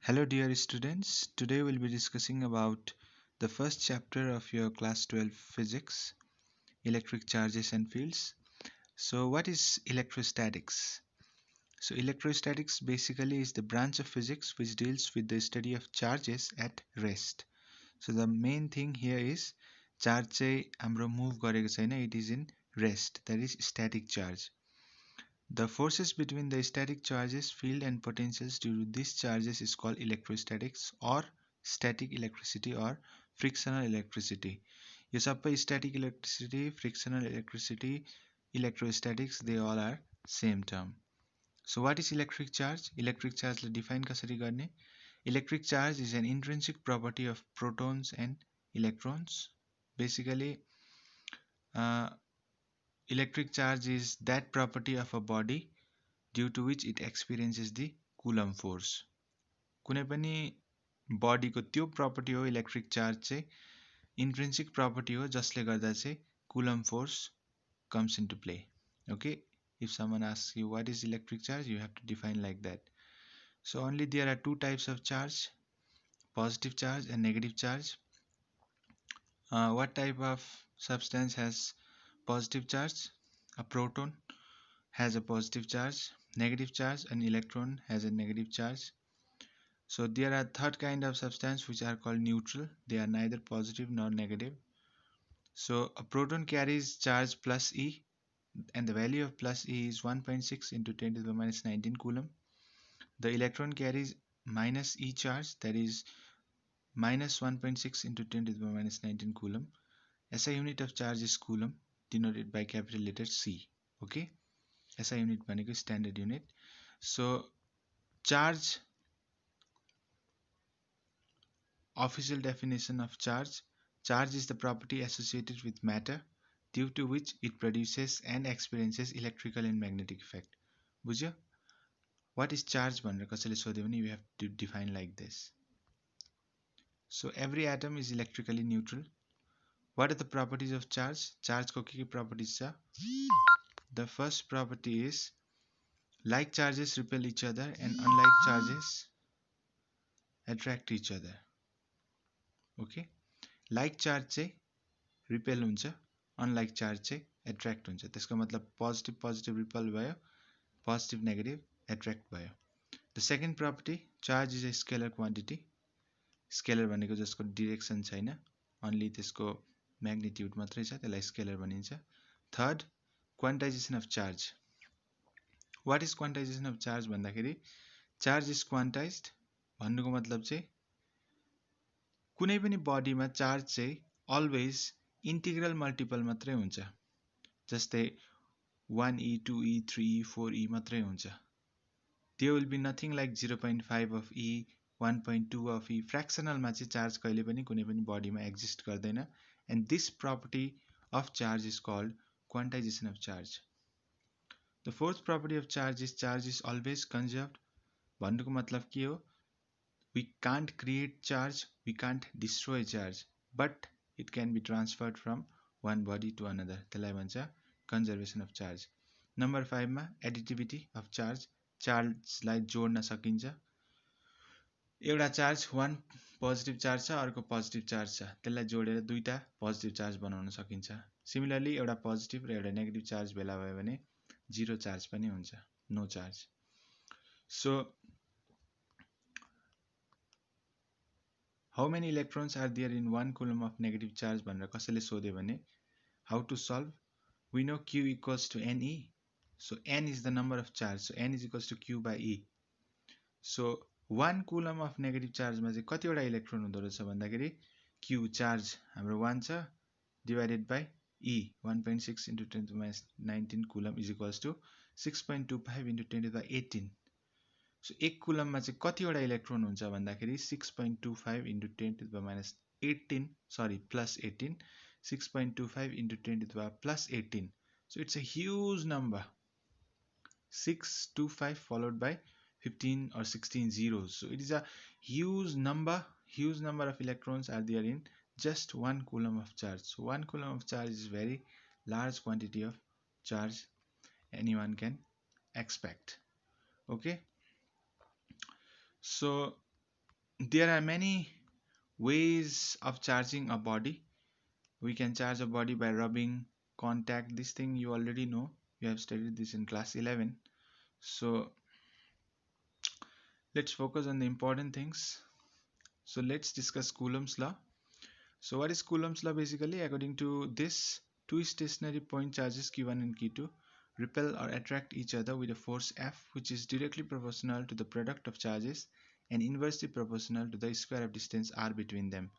Hello dear students, today we'll be discussing about the first chapter of your class 12 physics, electric charges and fields. So what is electrostatics? So electrostatics basically is the branch of physics which deals with the study of charges at rest. So the main thing here is charge चाहिँ हाम्रो move गरेको छैन, it is in rest, that is static charge. The forces between the static charges, field and potentials due to these charges is called electrostatics or static electricity or frictional electricity. यो सबै static electricity, frictional electricity, electrostatics, they all are same term. So what is electric charge? Electric charge ले define कसरी गर्ने? Electric charge is an intrinsic property of protons and electrons. Basically, electric charge is that property of a body due to which it experiences the Coulomb force. कुनै पनि बडीको त्यो property हो electric charge चाहिँ intrinsic property हो जसले गर्दा चाहिँ Coulomb force comes into play. Okay, if someone asks you what is electric charge, you have to define like that. So only there are two types of charge, positive charge and negative charge. What type of substance has positive charge? A proton has a positive charge, negative charge, an electron has a negative charge. So there are third kind of substance which are called neutral. They are neither positive nor negative. So a proton carries charge plus E, and the value of plus E is 1.6 into 10 to the minus 19 coulomb. The electron carries minus E charge, that is minus 1.6 into 10 to the minus 19 coulomb. SI unit of charge is coulomb, denoted by capital letter C. Okay, SI unit भनेको standard unit. So charge, official definition of charge. Charge is the property associated with matter due to which it produces and experiences electrical and magnetic effect. बुझ्यो? What is charge भनेर कसैले सोध्यो भने you have to define like this. So every atom is electrically neutral. What are the properties of charge? Charge को के properties छ? The first property is like charges repel each other and unlike charges attract each other. Okay, like charge चाहिँ repel हुन्छ, unlike charge चाहिँ attract हुन्छ. त्यसको मतलब positive positive repel भयो, positive negative attract भयो. The second property, charge is a scalar quantity. Scalar भनेको जसको direction छैन, only त्यसको magnitude मात्रै छ, त्यसलाई scalar भनिन्छ. Third, quantization of charge. What is quantization of charge भन्दाखेरि charge is quantized भन्नुको मतलब चाहिँ कुनै पनि बडीमा चार्ज चाहिँ always integral multiple मात्रै हुन्छ. जस्तै 1e 2e 3e 4e मात्रै हुन्छ. There will be nothing like 0.5 of e, 1.2 of e. Fractional मा चाहिँ चार्ज कहिले पनि कुनै पनि बडीमा एक्जिस्ट गर्दैन, and this property of charge is called quantization of charge. The fourth property of charge is always conserved. भन्नुको मतलब के हो? We can't create charge, we can't destroy charge, but it can be transferred from one body to another. त्यसलाई भन्छ conservation of charge. Number 5 मा additivity of charge. चार्जलाई जोड्न सकिन्छ. एउटा चार्ज one पोजिटिभ चार्ज छ, अर्को पोजिटिभ चार्ज छ, त्यसलाई जोडेर दुईटा पोजिटिभ चार्ज बनाउन सकिन्छ. सिमिलरली एउटा पोजिटिभ र एउटा नेगेटिभ चार्ज भेला भयो भने जीरो चार्ज पनि हुन्छ, no charge. So how many electrons are there in 1 coulomb of negative charge भनेर कसैले सोध्यो भने how to solve? We know Q equals to NE. So N is the number of charge. So N is equals to Q by E. So 1 coulomb of negative charge मा चाहिँ कतिवटा electron हुँदो रहेछ भन्दाखेरि Q चार्ज हाम्रो 1 छ divided by E 1.6 into 10 to the minus 19 coulomb is equals to 6.25 into 10 to the 18. So 1 coulomb मा चाहिँ कतिवटा इलेक्ट्रोन हुन्छ भन्दाखेरि 6.25 into 10 to the minus 18, sorry, plus 18, 6.25 into 10 to the power plus 18. So it's a huge number, 625 followed by 15 or 16 zeros. So it is a huge number of electrons are there in just 1 coulomb of charge. So 1 coulomb of charge is very large quantity of charge anyone can expect. Okay, so there are many ways of charging a body. We can charge a body by rubbing, contact. This thing you already know. You have studied this in class 11. So let's focus on the important things. So let's discuss Coulomb's law. So what is Coulomb's law basically? According to this, two stationary point charges Q1 and Q2 repel or attract each other with a force F, which is directly proportional to the product of charges and inversely proportional to the square of distance r between them.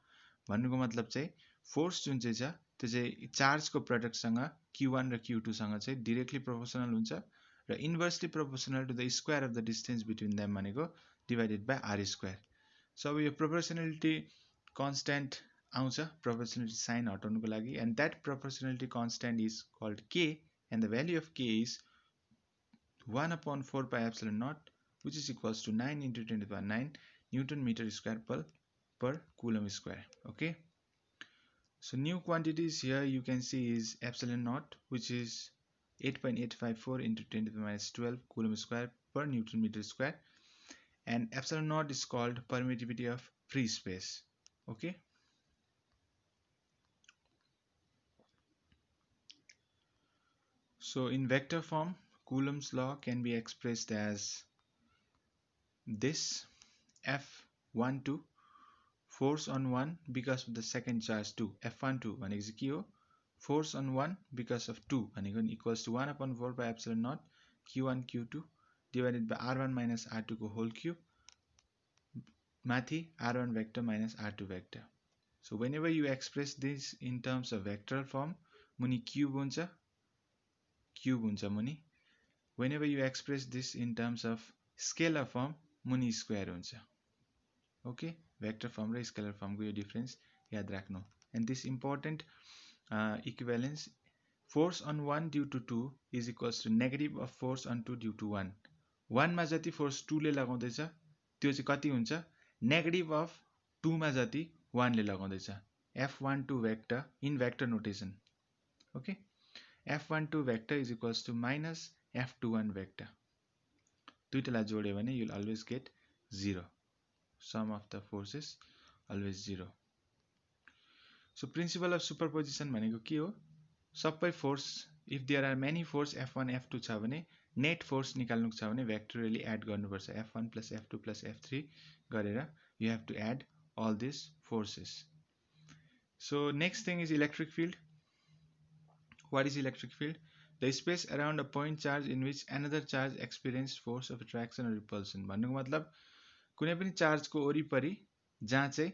भन्नुको मतलब चाहिँ force जुन चाहिँ छ त्यो चाहिँ चार्जको प्रडक्टसँग Q1 र Q2 सँग चाहिँ directly proportional हुन्छ र inversely proportional to the square of the distance between them भनेको divided by r square. So अब यो proportionality constant आउँछ proportionality sign हटाउनुको लागि, and that proportionality constant is called k, and the value of k is 1 upon 4 pi epsilon naught, which is equals to 9 into 10 to the power 9 Newton meter square per Coulomb square. Okay, so new quantities here you can see is epsilon naught, which is 8.854 into 10 to the minus 12 Coulomb square per Newton meter square, and epsilon naught is called permittivity of free space. Okay, so in vector form, Coulomb's law can be expressed as this: F12 force on 1 because of the second charge 2, F12 भनेको चाहिँ के हो? Force on 1 because of 2 भनेको equals to 1 upon 4 by epsilon naught Q1 Q2 divided by R1 minus R2 को whole cube माथि R1 vector minus R2 vector. So whenever you express this in terms of vector form, मुनि cube हुन्छ मुनि. Whenever you express this in terms of scalar form, मुनि square हुन्छ. Okay, vector form र scalar form को यो difference याद राख्नु. And this important equivalence, force on 1 due to 2 is equals to negative of force on 2 due to 1. 1 मा जति force 2 ले लगाउँदैछ त्यो चाहिँ कति हुन्छ? Negative of 2 मा जति 1 ले लगाउँदैछ. F12 vector in vector notation. Okay, F12 vector is equals to minus F21 vector. दुईटालाई जोड्यो भने you'll always get 0. Sum of the forces always 0. So principle of superposition भनेको के हो? सबै force, if there are many force F1 F2 छ भने net force निकाल्नुको छ भने vectorially add गर्नुपर्छ. F1 plus F2 plus F3 गरेर you have to add all these forces. So next thing is electric field. What is electric field? The space around a point charge in which another charge experienced force of attraction or repulsion. भन्नुको मतलब कुनै पनि चार्जको वरिपरि जहाँ चाहिँ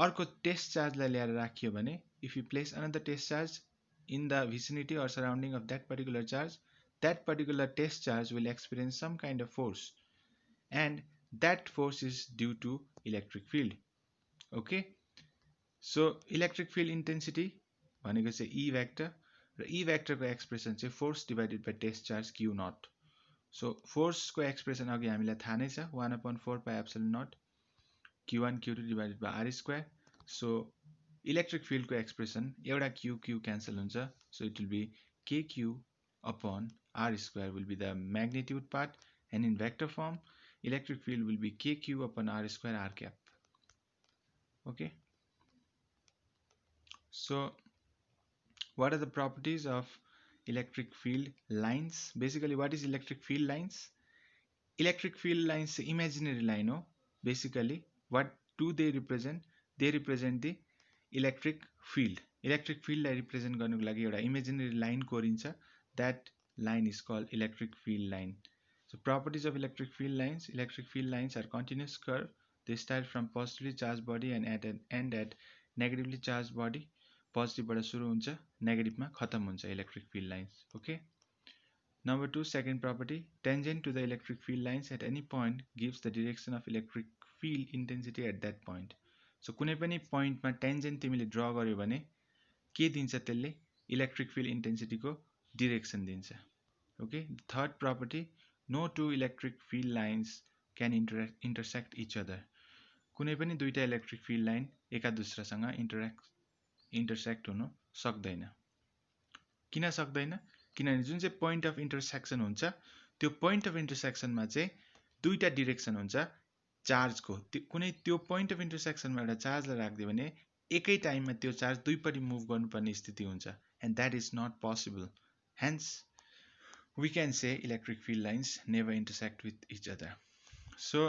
अर्को test चार्जलाई ल्याएर राखियो भने, if you place another test charge in the vicinity or surrounding of that particular charge, that particular test charge will experience some kind of force, and that force is due to electric field. Okay, so electric field intensity भनेको चाहिँ E vector, र E vector को expression चाहिँ force divided by test charge Q naught. So force को expression अघि हामीलाई थाहा नै छ, 1 upon 4 pi epsilon naught Q1 Q2 divided by R square. So electric field को expression एउटा Q cancel हुन्छ, so it will be KQ upon R square will be the magnitude part, and in vector form electric field will be KQ upon R square R cap. Okay, so what are the properties of electric field lines? Basically, what is electric field lines? Electric field lines imaginary line हो. Basically, what do they represent? They represent the electric field. Electric field लाई represent गर्नुको लागि एउटा imaginary line कोरिन्छ. That line is called electric field line. So properties of electric field lines. Electric field lines are continuous curve. They start from positively charged body and end at negatively charged body. Positive बाट सुरु हुन्छ, negative मा खतम हुन्छ electric field lines. Okay. Number 2, second property, tangent to the electric field lines at any point gives the direction of electric field intensity at that point. So कुनै पनि point मा tangent तिमीले draw गर्यो भने के दिन्छ त्यसले? Electric field intensity को direction दिन्छ. Okay. Third property, no two electric field lines can intersect each other. कुनै पनि दुईटा electric field line एका दुसरासँग intersect हुन सक्दैन. किन सक्दैन? किनभने जुन चाहिँ point of intersection हुन्छ त्यो point of intersection मा चाहिँ दुईटा direction हुन्छ. चार्जको कुनै त्यो पोइन्ट अफ इन्टरसेक्सनमा एउटा चार्जलाई राखिदियो भने एकै टाइममा त्यो चार्ज दुईपट्टि मुभ गर्नुपर्ने स्थिति हुन्छ, and that is not possible. Hence we can say electric field lines never intersect with each other. So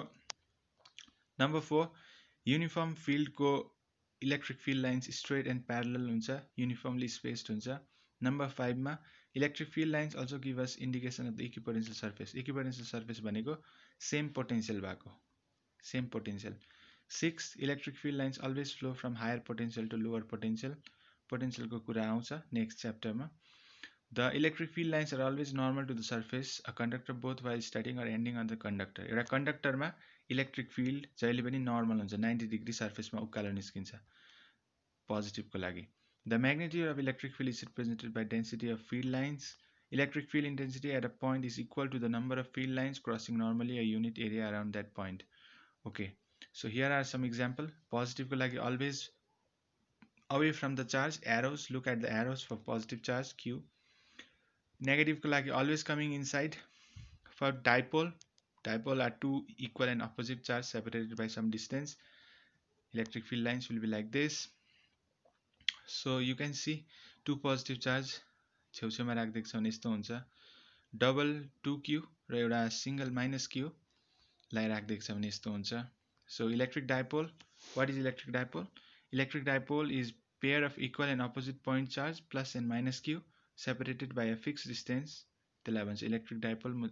number 4, uniform field को electric field lines straight and parallel हुन्छ, uniformly spaced हुन्छ. Number 5 मा electric field lines also give us indication of the equipotential surface. Equipotential surface भनेको same potential भएको, same potential. 6, electric field lines always flow from higher potential to lower potential. Potential को कुरा आउँछ next chapter मा. The electric field lines are always normal to the surface, a conductor both while starting or ending on the conductor. एउटा कन्डक्टरमा electric field जहिले पनि normal हुन्छ, 90 degree सर्फेसमा उकालो निस्किन्छ पोजिटिभको लागि. The magnitude of electric field is represented by density of field lines. Electric field intensity at a point is equal to the number of field lines crossing normally a unit area around that point. Okay, so here are some example. Positive को लागि always away from the charge, arrows, look at the arrows for positive charge Q. Negative को लागि always coming inside. For dipole, dipole are two equal and opposite charge separated by some distance. Electric field lines will be like this. So you can see two positive charge छेउछेउमा राख्दै छ भने यस्तो हुन्छ, double 2q र एउटा single -q लाई राख्दै छ भने यस्तो हुन्छ. So electric dipole, what is electric dipole? Electric dipole is pair of equal and opposite point charge plus and minus q separated by a fixed distance. त्यसलाई भन्छ electric dipole.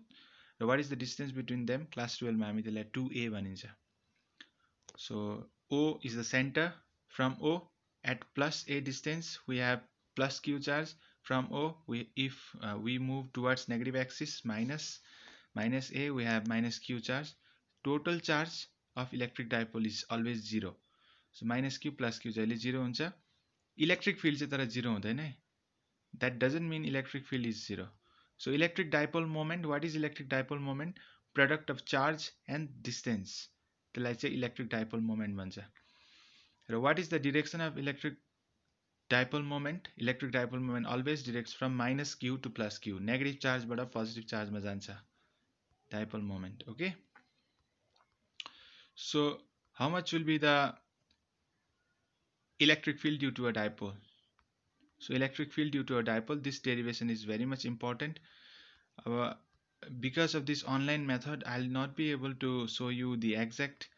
What is the distance between them? Class 12 मा हामी त्यसलाई 2a भनिन्छ. So O is the center. From O at plus a distance we have plus q charge. From O if we move towards negative axis minus a we have minus q charge. Total charge of electric dipole is always 0. So minus q plus q जहिले 0 हुन्छ. Electric field चाहिँ तर 0 हुँदैन है. That doesn't mean electric field is 0. So electric dipole moment, what is electric dipole moment? Product of charge and distance. त्यसलाई चाहिँ electric dipole moment भन्छ. र what is the direction of electric dipole moment? Electric dipole moment always directs from minus q to plus q. Negative charge बाट positive charge मा जान्छ dipole moment. Okay. So how much will be the electric field due to a dipole? So electric field due to a dipole, this derivation is very much important. Because of this online method, I'll not be able to show you the exact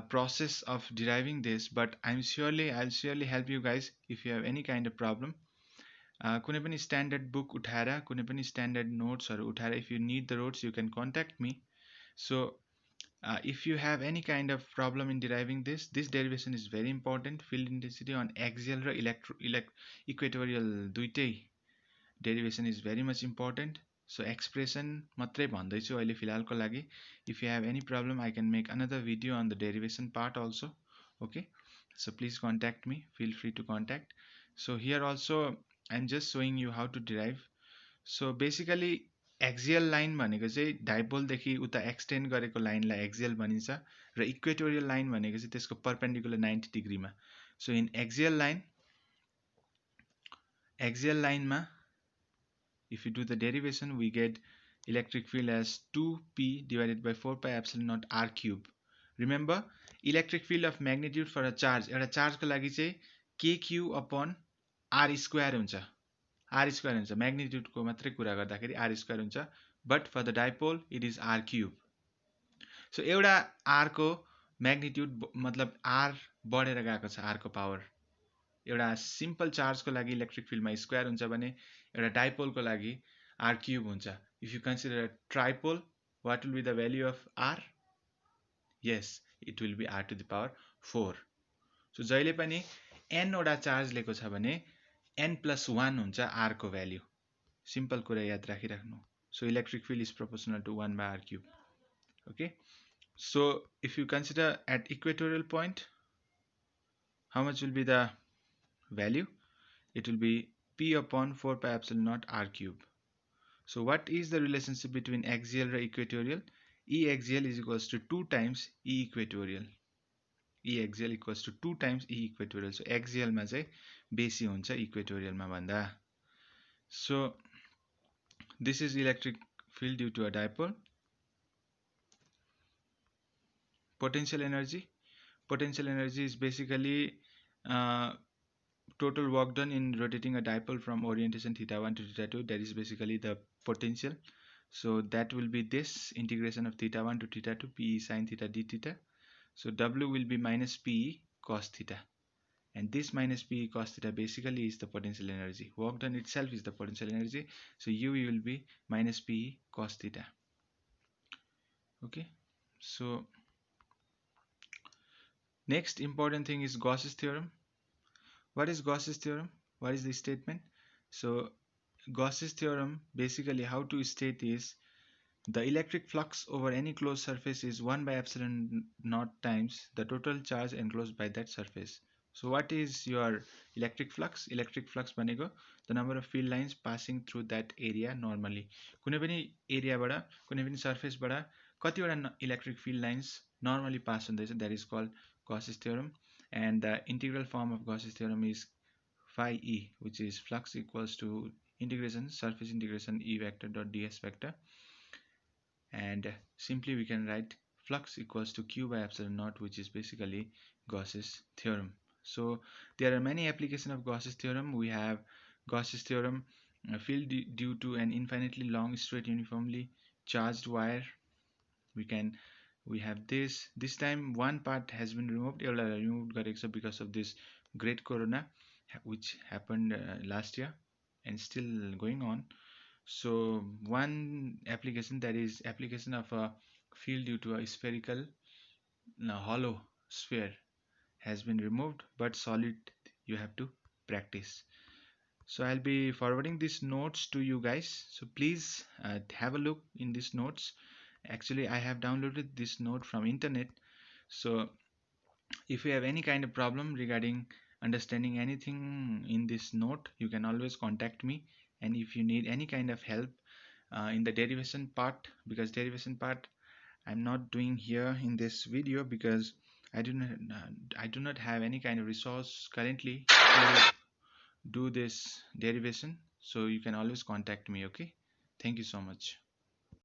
process of deriving this, but I'll surely help you guys if you have any kind of problem. कुनै पनि standard book उठाएर, कुनै पनि standard notes हरू उठाएर, if you need the notes, you can contact me. So if you have any kind of problem in deriving this derivation is very important. Field intensity on axial र equatorial दुईटै derivation is very much important. So expression मात्रै भन्दैछु अहिले फिलहालको लागि. If you have any problem, I can make another video on the derivation part also. Okay, so please contact me, feel free to contact. So here also I'm just showing you how to derive. So basically axial line भनेको चाहिँ dipole देखि उता extend गरेको लाइनलाई axial भनिन्छ र equatorial line भनेको चाहिँ त्यसको परपेन्डिकुलर 90 डिग्रीमा. सो इन एक्सियल लाइनमा if you do the derivation we get electric field as 2p divided by 4 pi epsilon naught r cube. Remember electric field of magnitude for a charge, एउटा चार्जको लागि चाहिँ kq upon r square हुन्छ. r square हुन्छ, magnitude को मात्रै कुरा गर्दाखेरि r square हुन्छ, but for the dipole it is r cube. So एउटा r को magnitude मतलब r बढेर गएको छ, r को पावर. एउटा सिम्पल चार्ज को लागि इलेक्ट्रिक फिल्डमा स्क्वायर हुन्छ भने एउटा डाइपोल को लागि r cube हुन्छ. If you consider a tripole, what will be the value of r? Yes, it will be r to the power 4. So जहिले पनि n वटा चार्ज लिएको छ भने n plus 1 हुन्छ r को भ्याल्यु. सिम्पल कुरा याद राखिराख्नु. So electric field is proportional to 1 by r cube. Okay. So if you consider at equatorial point, how much will be the value? It will be p upon 4 pi epsilon naught r cube. So what is the relationship between axial and equatorial? E axial is equals to 2 times E equatorial. E axial equals to 2 times E equatorial. So axial मा चाहिँ बेसी हुन्छ equatorial मा भन्दा. So this is electric field due to a dipole. potential energy. Potential energy is basically uh, total work done in rotating a dipole from orientation theta 1 to theta 2. That is basically the potential. So that will be this integration of theta 1 to theta 2 Pe sine theta d theta. So W will be minus Pe cos theta, and this minus Pe cos theta basically is the potential energy. Work done itself is the potential energy. So U will be minus Pe cos theta. Okay, so next important thing is Gauss's theorem. What is Gauss's theorem? What is the statement? So Gauss's theorem, basically how to state is the electric flux over any closed surface is 1 by epsilon naught times the total charge enclosed by that surface. So what is your electric flux? Electric flux भनेको the number of field lines passing through that area normally. कुनै पनि एरियाबाट कुनै पनि सर्फेसबाट कतिवटा electric field lines normally pass हुँदैछ, that is called Gauss's theorem. And the integral form of Gauss's theorem is phi e, which is flux equals to integration surface integration E vector dot ds vector, and simply we can write flux equals to q by epsilon naught, which is basically Gauss's theorem. So there are many applications of Gauss's theorem. We have Gauss's theorem field due to an infinitely long straight uniformly charged wire. We have this time one part has been removed, because of this great corona which happened last year and still going on. So one application, that is application of a field due to a spherical hollow sphere, has been removed, but solid you have to practice. So I'll be forwarding these notes to you guys, so please have a look in these notes. Actually I have downloaded this note from internet, so if you have any kind of problem regarding understanding anything in this note, you can always contact me. And if you need any kind of help in the derivation part, because derivation part I'm not doing here in this video because I do not have any kind of resource currently to do this derivation, so you can always contact me. Okay, thank you so much.